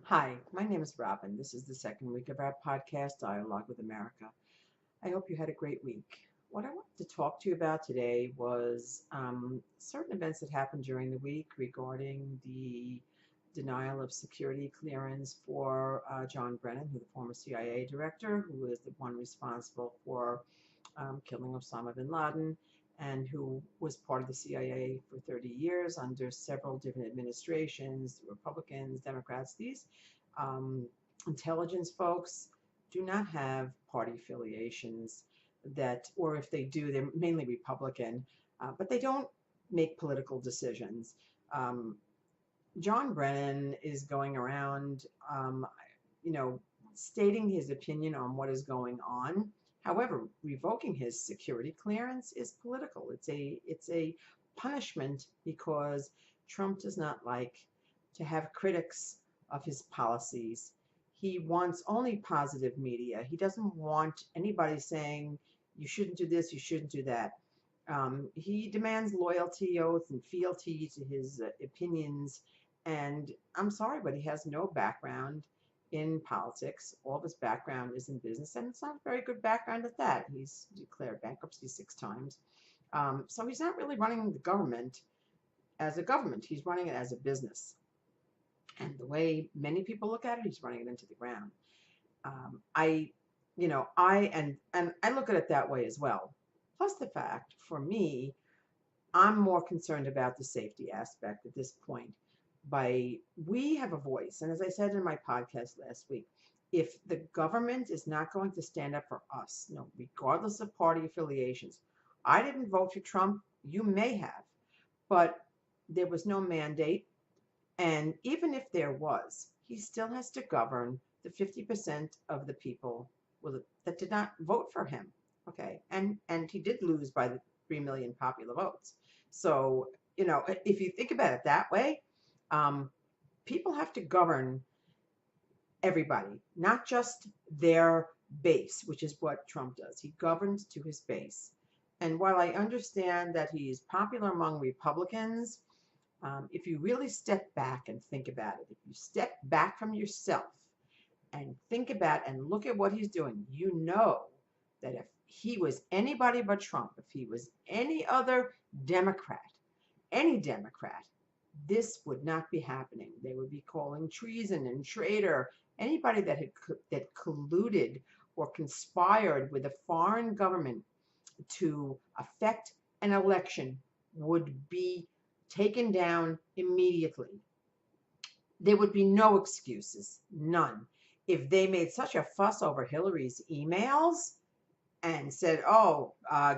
Hi, my name is Robin. This is the second week of our podcast, Dialogue with America. I hope you had a great week. What I wanted to talk to you about today was certain events that happened during the week regarding the denial of security clearance for John Brennan, who the former CIA director, who is the one responsible for killing Osama bin Laden, and who was part of the CIA for 30 years under several different administrations, Republicans, Democrats. These um, intelligence folks do not have party affiliations that, or if they do, they're mainly Republican, but they don't make political decisions. Um, John Brennan is going around, you know, stating his opinion on what is going on. However, revoking his security clearance is political. It's a punishment because Trump does not like to have critics of his policies. He wants only positive media. He doesn't want anybody saying you shouldn't do this, you shouldn't do that. He demands loyalty, oath, and fealty to his opinions. And I'm sorry, but he has no background in politics. All of his background is in business, and it's not a very good background at that. He's declared bankruptcy 6 times. So he's not really running the government as a government. He's running it as a business. And the way many people look at it, he's running it into the ground. I, and I look at it that way as well. Plus the fact, for me, I'm more concerned about the safety aspect at this point. We have a voice, and as I said in my podcast last week, if the government is not going to stand up for us, regardless of party affiliations, I didn't vote for Trump. You may have, but there was no mandate, and even if there was, he still has to govern the 50% of the people that did not vote for him. Okay, and he did lose by the 3 million popular votes. So if you think about it that way, um, people have to govern everybody, not just their base, which is what Trump does. He governs to his base. And while I understand that he's popular among Republicans, if you really step back and think about it, if you step back from yourself and think about and look at what he's doing, you know that if he was anybody but Trump, if he was any other Democrat, any Democrat, this would not be happening. They would be calling treason and traitor anybody that colluded or conspired with a foreign government to affect an election would be taken down immediately. There would be no excuses, none. If they made such a fuss over Hillary's emails and said, "Oh,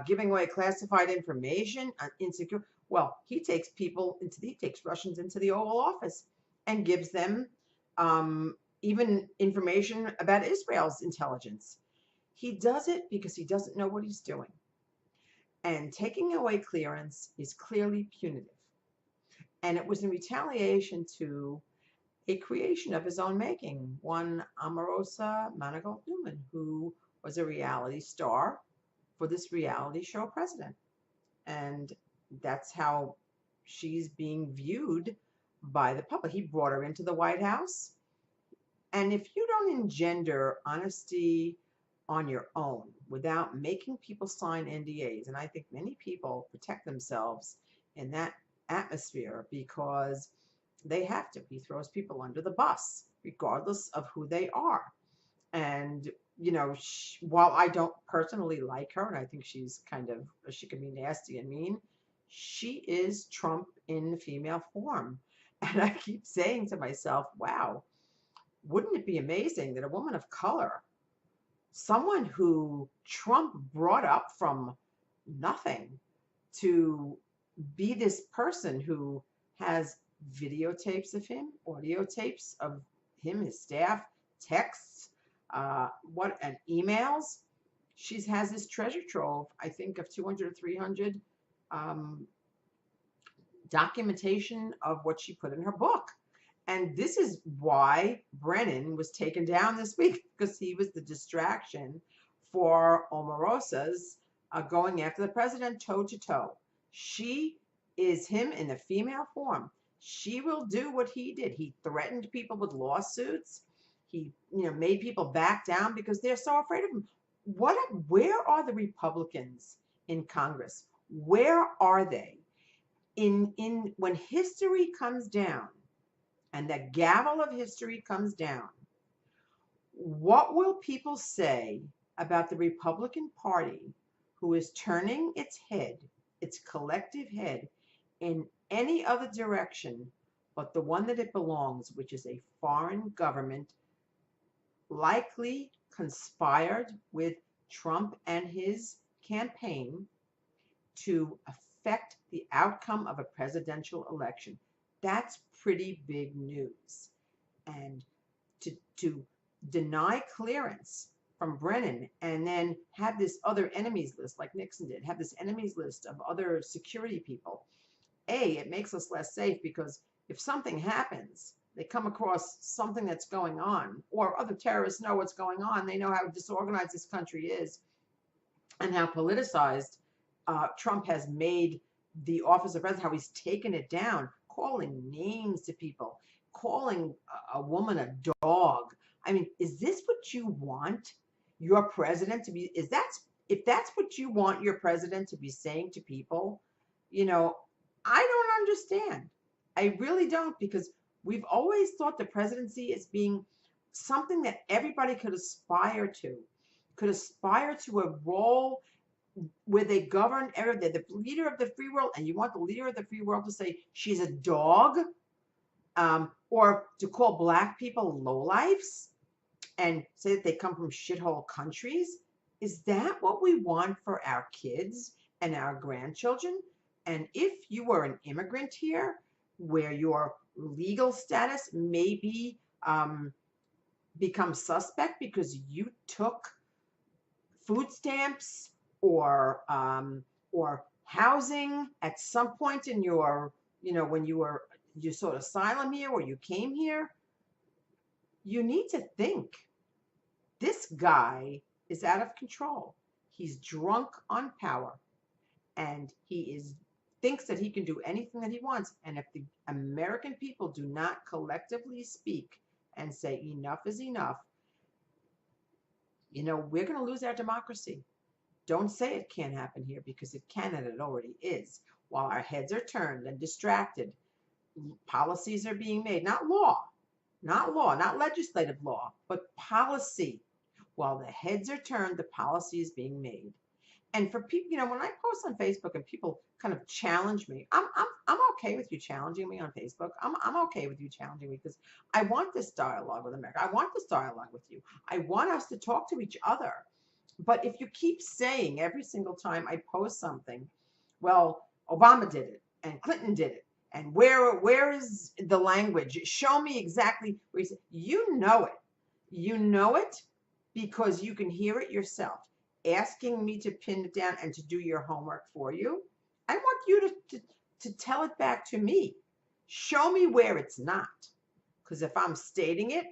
giving away classified information, insecure." Well, he takes Russians into the Oval Office and gives them even information about Israel's intelligence. He does it because he doesn't know what he's doing. And taking away clearance is clearly punitive. And it was in retaliation to a creation of his own making, one Omarosa Manigault Newman, who was a reality star for this reality show president. And that's how she's being viewed by the public. He brought her into the White House. And if you don't engender honesty on your own without making people sign NDAs, and I think many people protect themselves in that atmosphere because they have to. He throws people under the bus, regardless of who they are. And, while I don't personally like her, and I think she can be nasty and mean, she is Trump in the female form. And I keep saying to myself, wow, wouldn't it be amazing that a woman of color, someone who Trump brought up from nothing, to be this person who has videotapes of him, audio tapes of him, his staff, texts, and emails. She has this treasure trove, I think, of 200 or 300 um, documentation of what she put in her book. And this is why Brennan was taken down this week, because he was the distraction for Omarosa's going after the president toe to toe. She is him in the female form. she will do what he did. He threatened people with lawsuits. He, made people back down because they're so afraid of him. Where are the Republicans in Congress? Where are they? In when history comes down and the gavel of history comes down, what will people say about the Republican Party, who is turning its head, its collective head, in any other direction but the one that it belongs, which is a foreign government, likely conspired with Trump and his campaign to affect the outcome of a presidential election? That's pretty big news. And to deny clearance from Brennan and then have this other enemies list like Nixon did, have this enemies list of other security people. It makes us less safe because if something happens, they come across something that's going on, or other terrorists know what's going on. They know how disorganized this country is and how politicized Trump has made the office of president, how he's taken it down, calling names to people, calling a woman a dog. I mean, is this what you want your president to be? If that's what you want your president to be saying to people, I don't understand. I really don't, because we've always thought the presidency as being something that everybody could aspire to a role where they govern. They're the leader of the free world, and you want the leader of the free world to say she's a dog, or to call black people lowlifes and say that they come from shithole countries. Is that what we want for our kids and our grandchildren? And if you were an immigrant here, where your legal status may be become suspect because you took food stamps or housing at some point in your, when you sought asylum here or you came here, you need to think. This guy is out of control. He's drunk on power, and he thinks that he can do anything that he wants. And if the American people do not collectively speak and say enough is enough, we're going to lose our democracy. Don't say it can't happen here, because it can, and it already is. While our heads are turned and distracted, policies are being made, not legislative law, but policy. While the heads are turned, the policy is being made. And for people, when I post on Facebook and people kind of challenge me, I'm okay with you challenging me on Facebook. I'm okay with you challenging me, because I want this dialogue with America. I want this dialogue with you. I want us to talk to each other. But if you keep saying every single time I post something, well, Obama did it and Clinton did it, and where is the language? Show me exactly where you say. You know it because you can hear it yourself. Asking me to pin it down and to do your homework for you. I want you to tell it back to me. Show me where it's not. Because if I'm stating it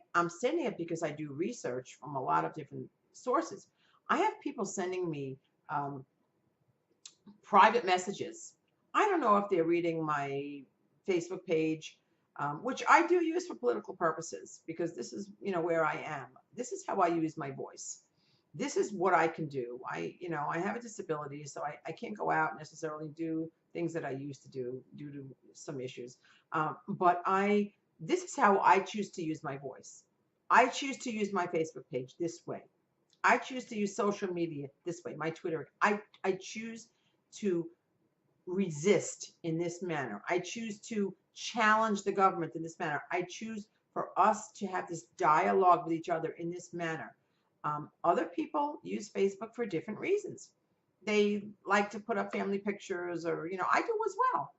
because I do research from a lot of different sources. I have people sending me private messages. I don't know if they're reading my Facebook page, which I do use for political purposes, because this is, where I am. This is how I use my voice. This is what I can do. I have a disability, so I can't go out necessarily do things that I used to do due to some issues. But this is how I choose to use my voice. I choose to use my Facebook page this way. I choose to use social media this way, my Twitter. I choose to resist in this manner. I choose to challenge the government in this manner. I choose for us to have this dialogue with each other in this manner. Other people use Facebook for different reasons. They like to put up family pictures, or, I do as well.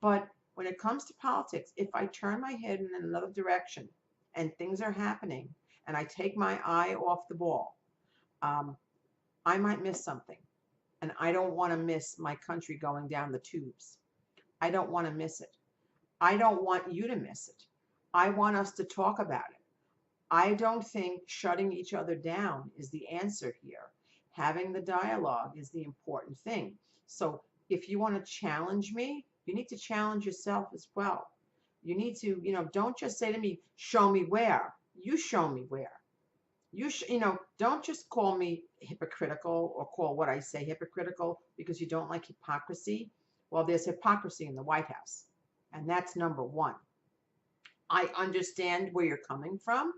But when it comes to politics, if I turn my head in another direction and things are happening and I take my eye off the ball, I might miss something. And I don't want to miss my country going down the tubes. I don't want to miss it. I don't want you to miss it. I want us to talk about it. I don't think shutting each other down is the answer here. Having the dialogue is the important thing. So if you want to challenge me, you need to challenge yourself as well. You need to, don't just say to me, show me where. You show me where. Don't just call me hypocritical or call what I say hypocritical because you don't like hypocrisy. Well, there's hypocrisy in the White House, and that's number one. I understand where you're coming from.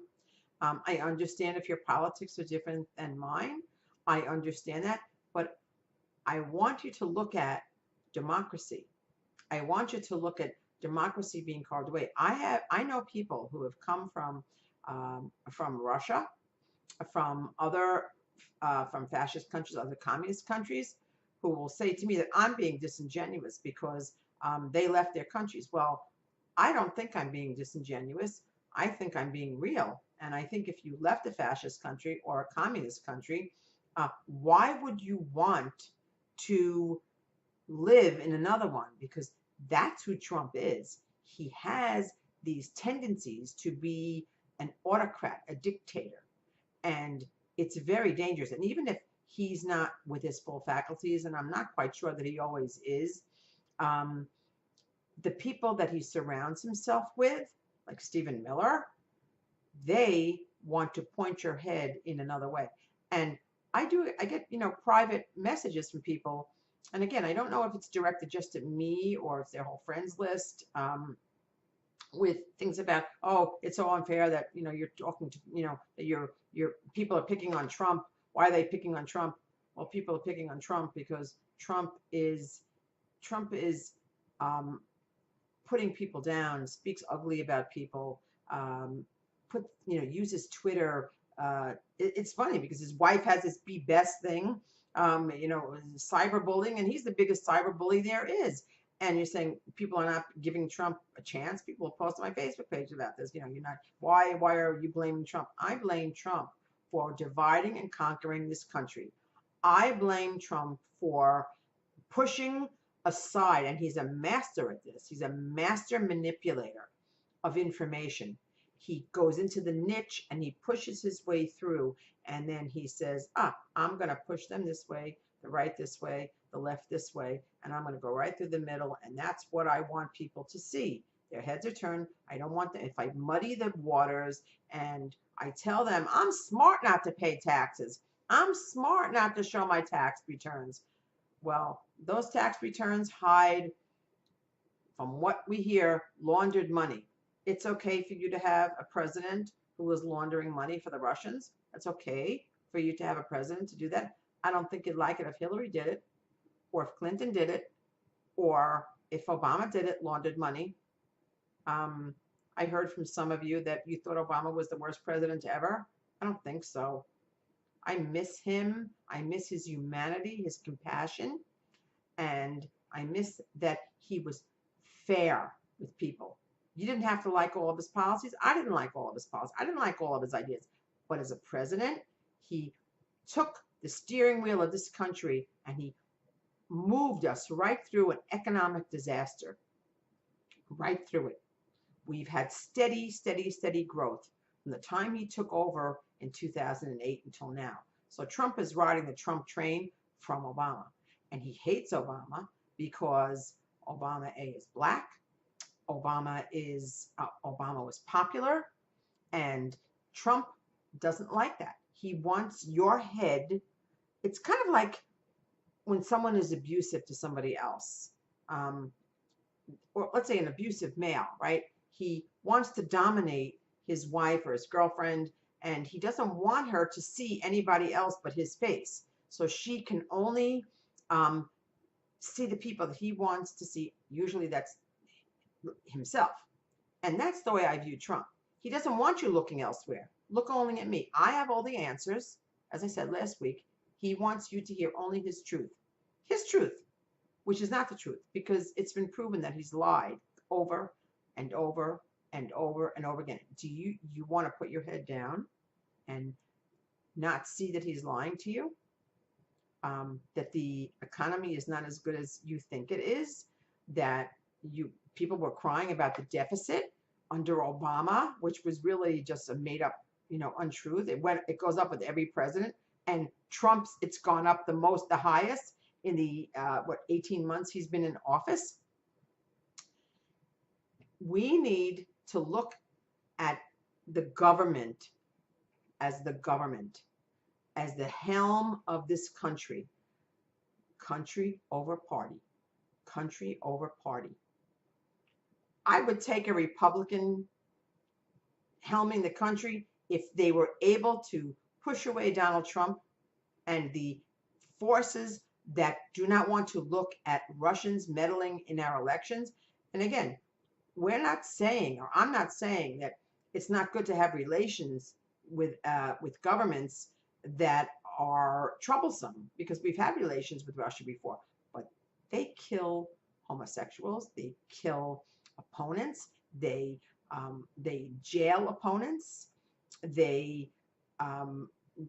I understand if your politics are different than mine. I understand that, but I want you to look at democracy. I want you to look at democracy being carved away. I know people who have come from Russia, from from fascist countries, other communist countries, who will say to me that I'm being disingenuous because they left their countries. Well, I don't think I'm being disingenuous. I think I'm being real. And I think if you left a fascist country or a communist country, why would you want to live in another one? Because that's who Trump is. He has these tendencies to be an autocrat, a dictator. And it's very dangerous. And even if he's not with his full faculties, and I'm not quite sure that he always is, the people that he surrounds himself with, like Stephen Miller, they want to point your head in another way. And I get, private messages from people. And again, I don't know if it's directed just at me or it's their whole friends list, with things about, oh, it's so unfair that, you're talking to, that your people are picking on Trump. Why are they picking on Trump? Well, people are picking on Trump because Trump is putting people down, speaks ugly about people, uses Twitter. It's funny because his wife has this Be Best thing, cyberbullying, and he's the biggest cyberbully there is. And you're saying people are not giving Trump a chance. People have posted on my Facebook page about this. You're not. Why are you blaming Trump? I blame Trump for dividing and conquering this country. I blame Trump for pushing aside, and he's a master at this. He's a master manipulator of information. He goes into the niche and he pushes his way through, and then he says, I'm going to push them this way, the right this way, the left this way, and I'm going to go right through the middle, and that's what I want people to see. Their heads are turned. I don't want them, if I muddy the waters and I tell them I'm smart not to pay taxes, I'm smart not to show my tax returns. Well, those tax returns hide, from what we hear, laundered money. It's okay for you to have a president who is laundering money for the Russians. It's okay for you to have a president to do that. I don't think you'd like it if Hillary did it, or if Clinton did it, or if Obama did it, laundered money. I heard from some of you that you thought Obama was the worst president ever. I don't think so. I miss him. I miss his humanity, his compassion, and I miss that he was fair with people. You didn't have to like all of his policies. I didn't like all of his policies. I didn't like all of his ideas. But as a president, he took the steering wheel of this country and he moved us right through an economic disaster, right through it. We've had steady, steady, steady growth from the time he took over in 2008 until now. So Trump is riding the Trump train from Obama. And he hates Obama because Obama, A, is black. Obama was popular. And Trump doesn't like that. He wants your head. It's kind of like when someone is abusive to somebody else, or let's say an abusive male, right? He wants to dominate his wife or his girlfriend, and he doesn't want her to see anybody else but his face. So she can only see the people that he wants to see. Usually that's himself. And that's the way I view Trump. He doesn't want you looking elsewhere. Look only at me. I have all the answers. As I said last week, he wants you to hear only his truth, which is not the truth, because it's been proven that he's lied over and over and over and over again. Do you want to put your head down and not see that he's lying to you? That the economy is not as good as you think it is, that people were crying about the deficit under Obama, which was really just a made up, untruth. It goes up with every president, and Trump's, it's gone up the highest in the 18 months he's been in office. We need to look at the government as the government, as the helm of this country. Country over party. Country over party. I would take a Republican helming the country if they were able to push away Donald Trump and the forces that do not want to look at Russians meddling in our elections. And again, we're not saying, or I'm not saying, that it's not good to have relations with governments that are troublesome, because we've had relations with Russia before, but they kill homosexuals, they kill opponents, they jail opponents, they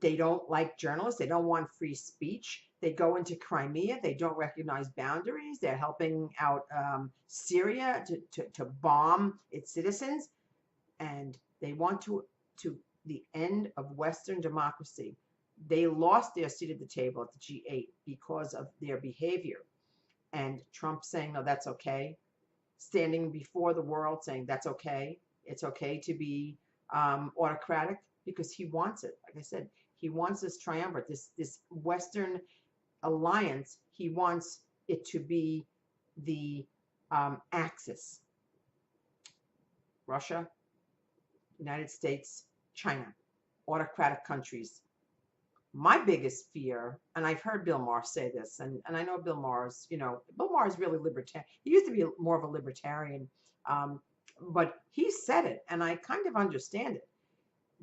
they don't like journalists. They don't want free speech. They go into Crimea. They don't recognize boundaries. They're helping out Syria to bomb its citizens. And they want to the end of Western democracy. They lost their seat at the table at the G8 because of their behavior. And Trump saying, no, that's okay. Standing before the world saying that's okay. It's okay to be autocratic, because he wants it. Like I said, he wants this triumvirate, this Western alliance. He wants it to be the axis: Russia, United States, China, autocratic countries. My biggest fear, and I've heard Bill Maher say this, and I know Bill Maher's, Bill Maher is really libertarian. He used to be more of a libertarian, but he said it, and I kind of understand it,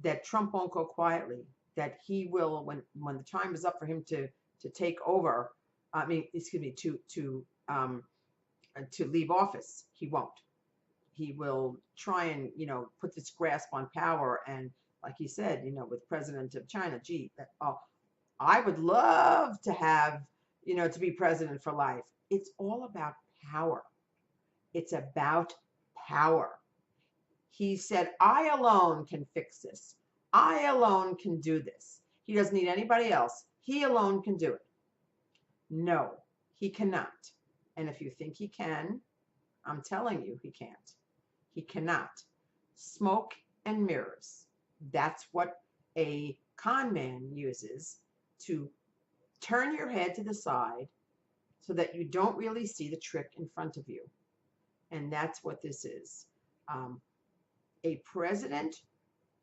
that Trump won't go quietly, that he will, when the time is up for him to take over, to leave office, he won't. He will try and, put this grasp on power. And like he said, with President of China, I would love to have, to be president for life. It's all about power. It's about power. He said, I alone can fix this. I alone can do this. He doesn't need anybody else. He alone can do it. No, he cannot. And if you think he can, I'm telling you, he can't. He cannot. Smoke and mirrors. That's what a con man uses to turn your head to the side so that you don't really see the trick in front of you. And that's what this is. A president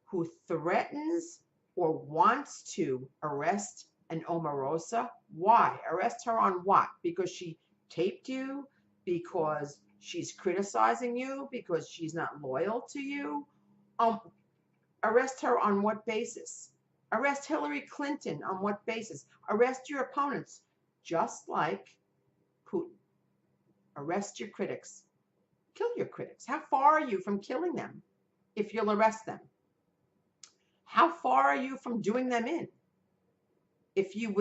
who threatens or wants to arrest an Omarosa. Why? Arrest her on what? Because she taped you? Because she's criticizing you? Because she's not loyal to you? Arrest her on what basis? Arrest Hillary Clinton on what basis? Arrest your opponents, just like Putin. Arrest your critics. Kill your critics. How far are you from killing them if you'll arrest them? How far are you from doing them in? If you're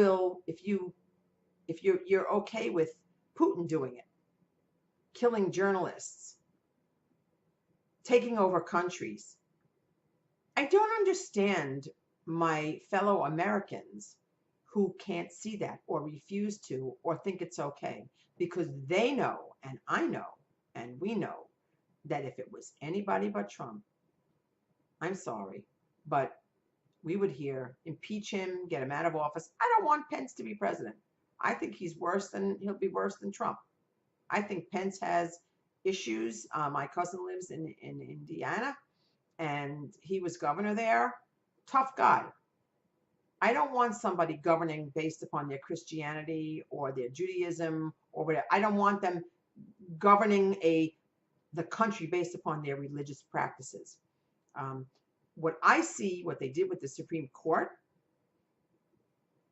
okay with Putin doing it, killing journalists, taking over countries. I don't understand my fellow Americans who can't see that, or refuse to, or think it's okay, because they know, and I know, and we know, that if it was anybody but Trump, I'm sorry, but we would hear impeach him, get him out of office. I don't want Pence to be president. I think he'll be worse than Trump. I think Pence has issues. My cousin lives in Indiana, and he was governor there. Tough guy. I don't want somebody governing based upon their Christianity or their Judaism or whatever. I don't want them governing the country based upon their religious practices. What I see, what they did with the Supreme Court,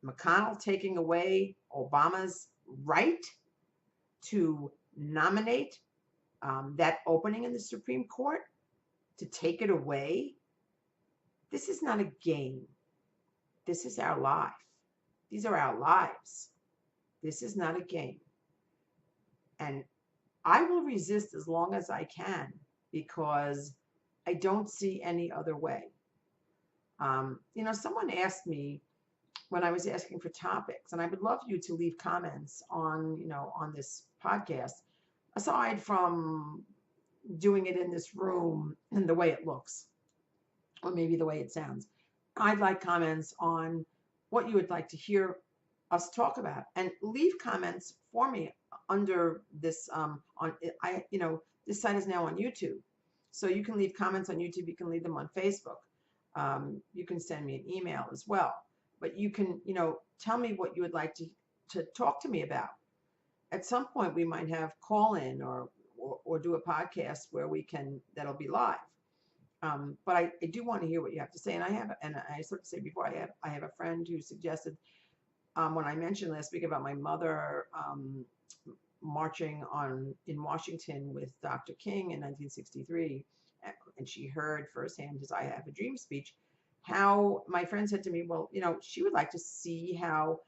McConnell taking away Obama's right to nominate that opening in the Supreme Court, to take it away. This is not a game. This is our life. These are our lives. This is not a game. And I will resist as long as I can, because I don't see any other way. Someone asked me when I was asking for topics, and I would love you to leave comments on this podcast, aside from doing it in this room and the way it looks, or maybe the way it sounds. I'd like comments on what you would like to hear us talk about, and leave comments for me under this. On I, this site is now on YouTube, so you can leave comments on YouTube. You can leave them on Facebook. You can send me an email as well. But you can, tell me what you would like to talk to me about. At some point, we might have call in or do a podcast where that'll be live. But I do want to hear what you have to say. And I sort of say before, I have a friend who suggested, when I mentioned last week about my mother marching in Washington with Dr. King in 1963, and she heard firsthand his "I Have a Dream" speech, how my friend said to me, well, she would like to see how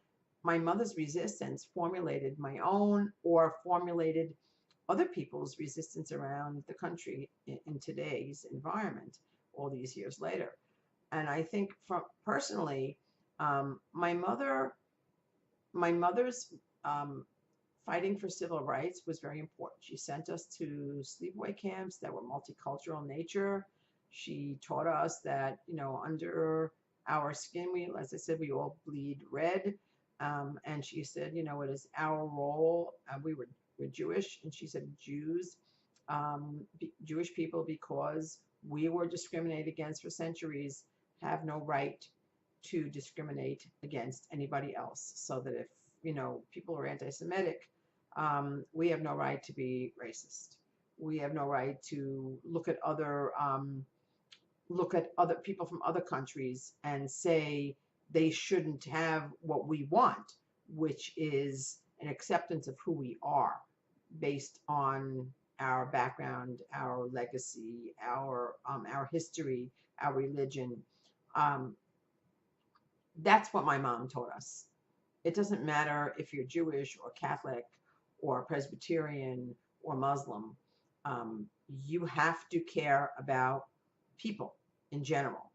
my mother's resistance formulated my own, or formulated other people's resistance around the country in today's environment all these years later. And I think personally, my mother's fighting for civil rights was very important. She sent us to sleepaway camps that were multicultural in nature. She taught us that, under our skin, as I said, we all bleed red. And she said, it is our role. We're Jewish, and she said Jews, Jewish people, because we were discriminated against for centuries, have no right to discriminate against anybody else. So that if people are anti-Semitic, we have no right to be racist. We have no right to look at other people from other countries and say they shouldn't have what we want, which is an acceptance of who we are based on our background, our legacy, our history, our religion. That's what my mom taught us. It doesn't matter if you're Jewish or Catholic or Presbyterian or Muslim. You have to care about people in general.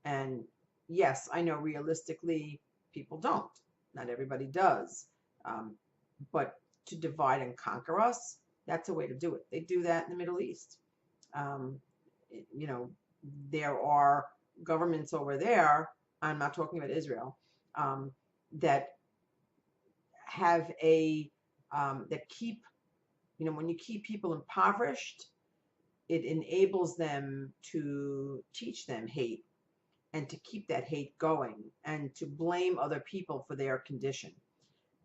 And yes, I know realistically people don't. Not everybody does. But to divide and conquer us, that's a way to do it. They do that in the Middle East. There are governments over there, I'm not talking about Israel, that have that keep, when you keep people impoverished, it enables them to teach them hate, and to keep that hate going, and to blame other people for their condition.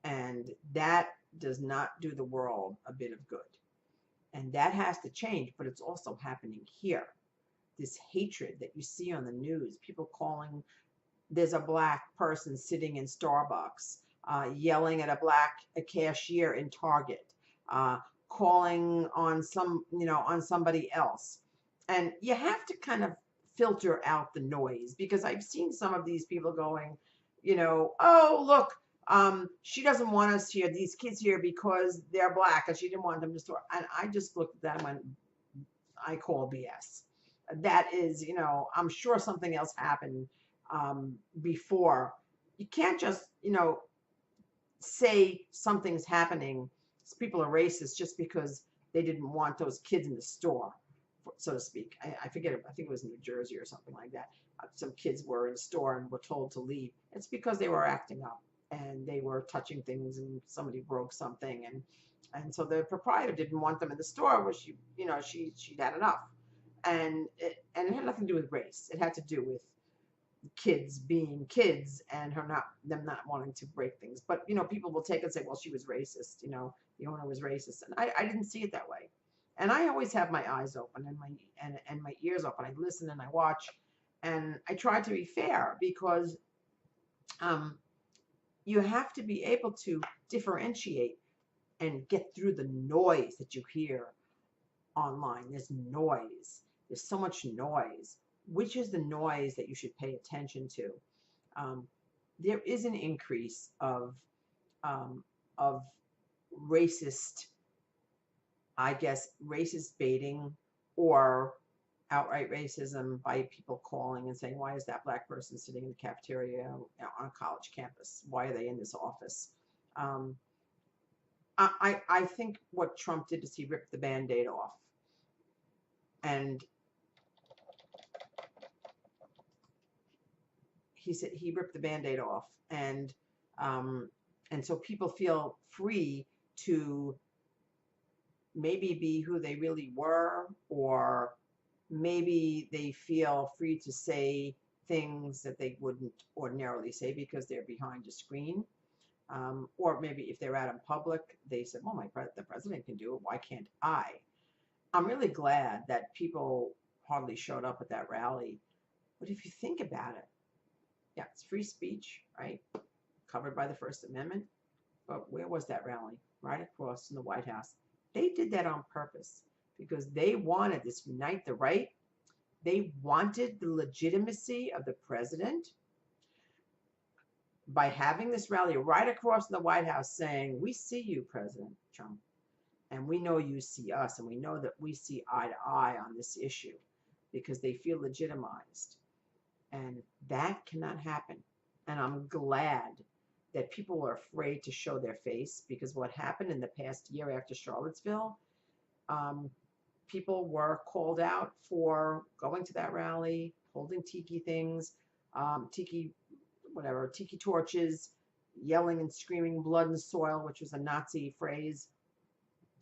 And that does not do the world a bit of good. And that has to change, but it's also happening here. This hatred that you see on the news, people calling, there's a black person sitting in Starbucks, yelling at a cashier in Target, calling on somebody else. And you have to kind of filter out the noise, because I've seen some of these people going, oh, look, she doesn't want us here, these kids here, because they're black, and she didn't want them to store. And I just looked at that and went, I call BS. That is, I'm sure something else happened before. You can't just, say something's happening, people are racist, just because they didn't want those kids in the store, so to speak. I forget, I think it was New Jersey or something like that. Some kids were in a store and were told to leave. It's because they were acting up and they were touching things, and somebody broke something, and so the proprietor didn't want them in the store, where she'd had enough. And it had nothing to do with race. It had to do with kids being kids, and them not wanting to break things. But people will take and say, well, she was racist, the owner was racist. And I didn't see it that way. And I always have my eyes open and my ears open. I listen and I watch, and I try to be fair, because you have to be able to differentiate and get through the noise that you hear online. There's noise. There's so much noise. Which is the noise that you should pay attention to? There is an increase of racist, I guess, racist baiting, or outright racism by people calling and saying, why is that black person sitting in the cafeteria on a college campus? Why are they in this office? I think what Trump did is he ripped the Band-Aid off. And he said he ripped the Band-Aid off, um, and so people feel free to maybe be who they really were, or maybe they feel free to say things that they wouldn't ordinarily say because they're behind a screen. Or maybe if they're out in public, they said, well, the president can do it. Why can't I? I'm really glad that people hardly showed up at that rally. But if you think about it, yeah, it's free speech, right? Covered by the First Amendment. But where was that rally? Right across from the White House. They did that on purpose because they wanted this unite the right. They wanted the legitimacy of the president by having this rally right across from the White House saying, we see you, President Trump, and we know you see us, and we know that we see eye to eye on this issue because they feel legitimized. And that cannot happen. And I'm glad that people are afraid to show their face, because what happened in the past year after Charlottesville, people were called out for going to that rally, holding tiki things, tiki torches, yelling and screaming blood and soil, which was a Nazi phrase,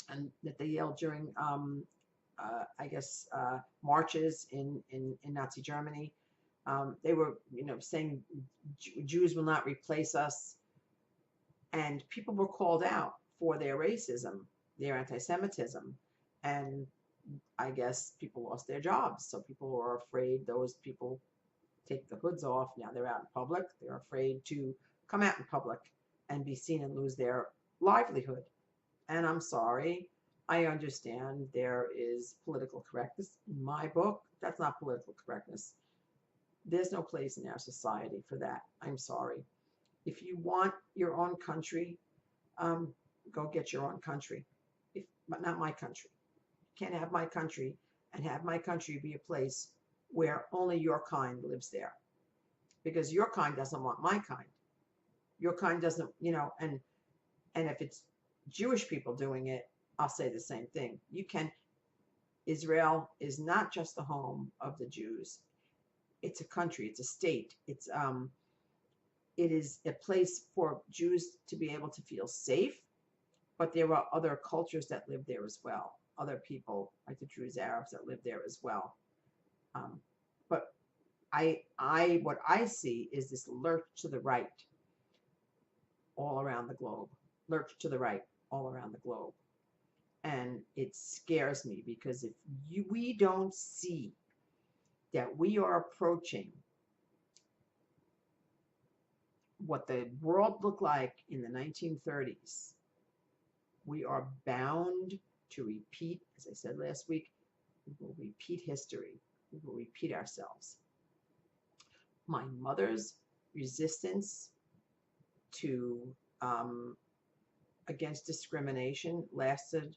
and that they yelled during, marches in Nazi Germany. They were, saying Jews will not replace us. And people were called out for their racism, their anti-Semitism. And I guess people lost their jobs. So people were afraid those people take the hoods off. Now they're out in public. They're afraid to come out in public and be seen and lose their livelihood. And I'm sorry, I understand there is political correctness. In my book, that's not political correctness. There's no place in our society for that. I'm sorry. If you want your own country, go get your own country, but not my country. You can't have my country and have my country be a place where only your kind lives there, because your kind doesn't want my kind. Your kind doesn't, and if it's Jewish people doing it, I'll say the same thing. Israel is not just the home of the Jews. It's a country. It's a state. It is a place for Jews to be able to feel safe, but there are other cultures that live there as well. Other people, like the Druze Arabs, that live there as well. But what I see is this lurch to the right all around the globe. Lurch to the right all around the globe. And it scares me, because if we don't see that we are approaching what the world looked like in the 1930s, we are bound to repeat, as I said last week, we will repeat history. We will repeat ourselves. My mother's resistance to against discrimination lasted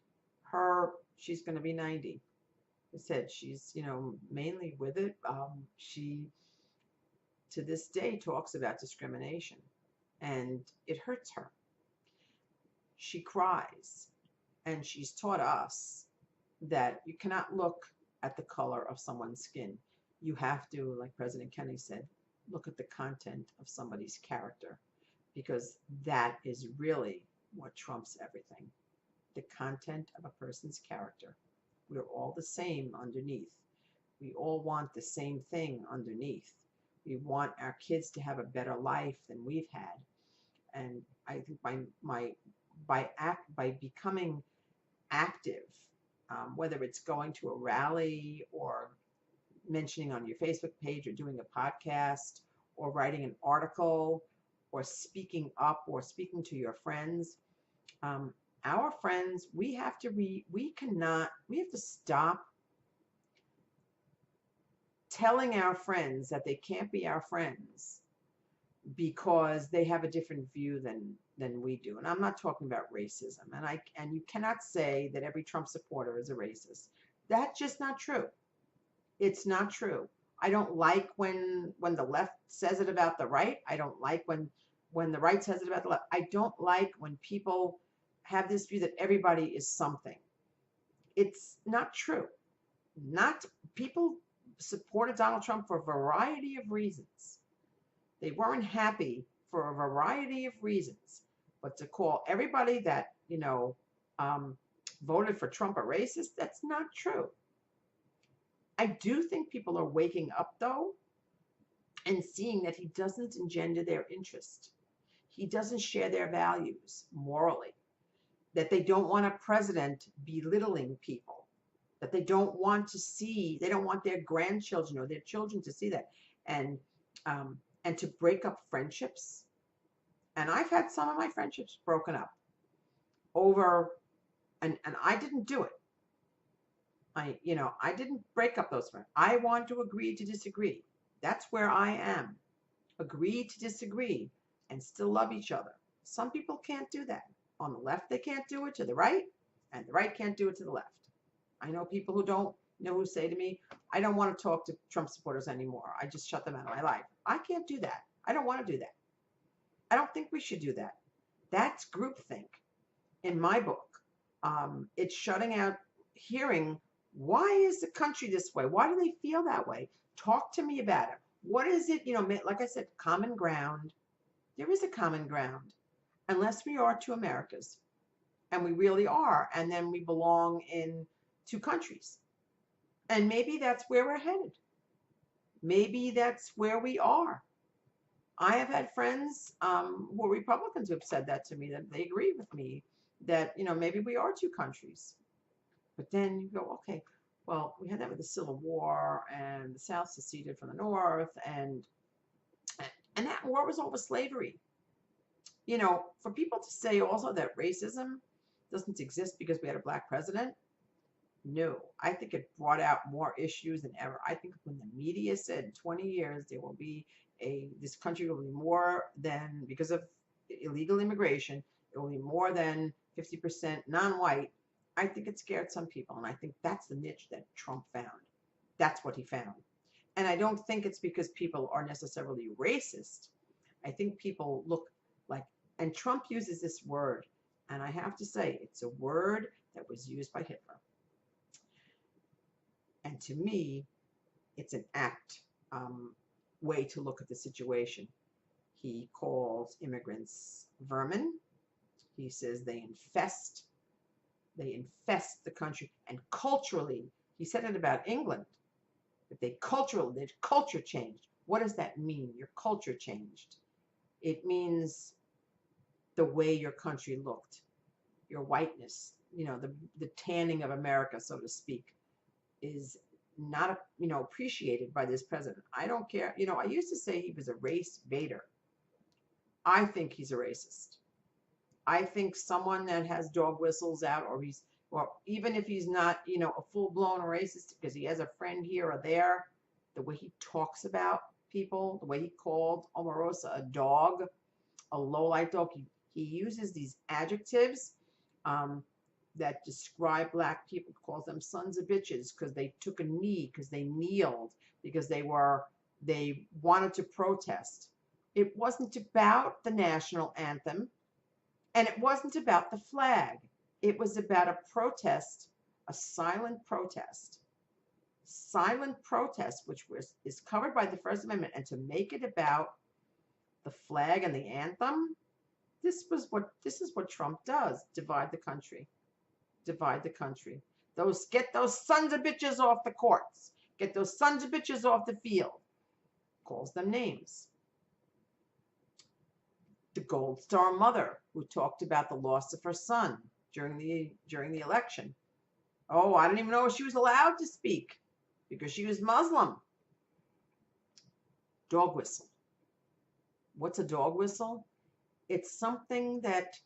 she's going to be 90. I said she's, mainly with it. She, to this day, talks about discrimination, and it hurts her. She cries, and she's taught us that you cannot look at the color of someone's skin. You have to, like President Kennedy said, look at the content of somebody's character, because that is really what trumps everything. The content of a person's character. We're all the same underneath. We all want the same thing underneath. We want our kids to have a better life than we've had. And I think by becoming active, whether it's going to a rally or mentioning on your Facebook page or doing a podcast or writing an article or speaking up or speaking to your friends, our friends, we have to stop telling our friends that they can't be our friends because they have a different view than we do. And I'm not talking about racism. And you cannot say that every Trump supporter is a racist. That's just not true. It's not true. I don't like when the left says it about the right. I don't like when the right says it about the left. I don't like when people have this view that everybody is something. It's not true. Not people supported Donald Trump for a variety of reasons. They weren't happy for a variety of reasons. But to call everybody that, um, voted for Trump a racist, that's not true. I do think people are waking up, though, and seeing that he doesn't engender their interest. He doesn't share their values morally, that they don't want a president belittling people, that they don't want their grandchildren or their children to see that. And and to break up friendships. And I've had some of my friendships broken up over, and I didn't do it. I didn't break up those friends. I want to agree to disagree. That's where I am. Agree to disagree and still love each other. Some people can't do that. On the left, they can't do it, to the right, and the right can't do it to the left. I know people who don't know, who say to me, I don't want to talk to Trump supporters anymore. I just shut them out of my life. I can't do that. I don't want to do that. I don't think we should do that. That's groupthink in my book. It's shutting out hearing, why is the country this way? Why do they feel that way? Talk to me about it. What is it? Like I said, common ground. There is a common ground, unless we are two Americas, and we really are, and then we belong in two countries. And maybe that's where we're headed. Maybe that's where we are. I have had friends who are Republicans who have said that to me, that they agree with me, that, maybe we are two countries. But then you go, okay, well, we had that with the Civil War, and the South seceded from the North, and that war was over slavery. For people to say also that racism doesn't exist because we had a black president, no. I think it brought out more issues than ever. I think when the media said in 20 years this country will be more than, because of illegal immigration, it will be more than 50% non-white. I think it scared some people, and I think that's the niche that Trump found. That's what he found. And I don't think it's because people are necessarily racist. I think people look like, and Trump uses this word, and I have to say, it's a word that was used by Hitler. And to me, it's an apt way to look at the situation. He calls immigrants vermin. He says they infest the country. And culturally, he said it about England, that their culture changed. What does that mean? Your culture changed. It means the way your country looked, your whiteness, the tanning of America, so to speak, is not appreciated by this president. I don't care. I used to say he was a race baiter. I think he's a racist. I think someone that has dog whistles out, or even if he's not, a full-blown racist, because he has a friend here or there, the way he talks about people, the way he called Omarosa a dog, a low-life dog, he uses these adjectives that describe black people, calls them sons of bitches because they took a knee, because they kneeled, because they wanted to protest. It wasn't about the national anthem, and it wasn't about the flag. It was about a protest, a silent protest, which is covered by the First Amendment. And to make it about the flag and the anthem, this is what Trump does: divide the country. Divide the country. Get those sons of bitches off the courts. Get those sons of bitches off the field. Calls them names. The Gold Star mother, who talked about the loss of her son during the election. Oh, I don't even know if she was allowed to speak because she was Muslim. Dog whistle. What's a dog whistle? It's something that,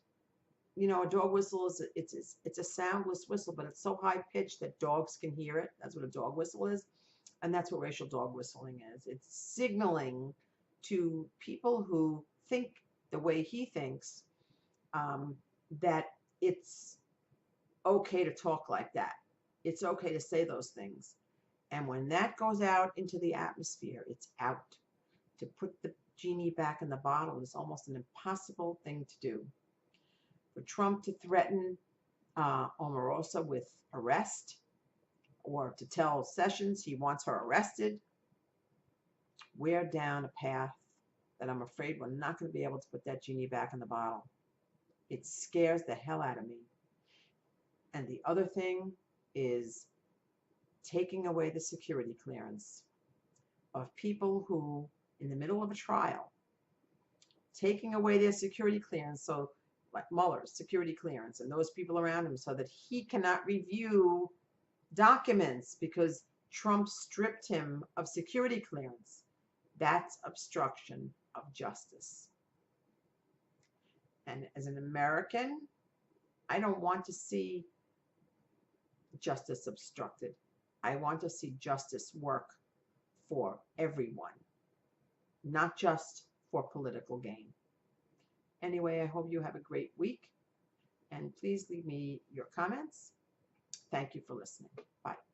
a dog whistle is it's a soundless whistle, but it's so high pitched that dogs can hear it. That's what a dog whistle is, and that's what racial dog whistling is. It's signaling to people who think the way he thinks, that it's okay to talk like that. It's okay to say those things. And when that goes out into the atmosphere, it's out. To put the genie back in the bottle is almost an impossible thing to do. For Trump to threaten Omarosa with arrest, or to tell Sessions he wants her arrested. We're down a path that I'm afraid we're not going to be able to put that genie back in the bottle. It scares the hell out of me. And the other thing is taking away the security clearance of people who, in the middle of a trial, taking away their security clearance, so like Mueller's security clearance and those people around him, so that he cannot review documents because Trump stripped him of security clearance. That's obstruction of justice. And as an American, I don't want to see justice obstructed. I want to see justice work for everyone, not just for political gain. Anyway, I hope you have a great week, and please leave me your comments. Thank you for listening. Bye.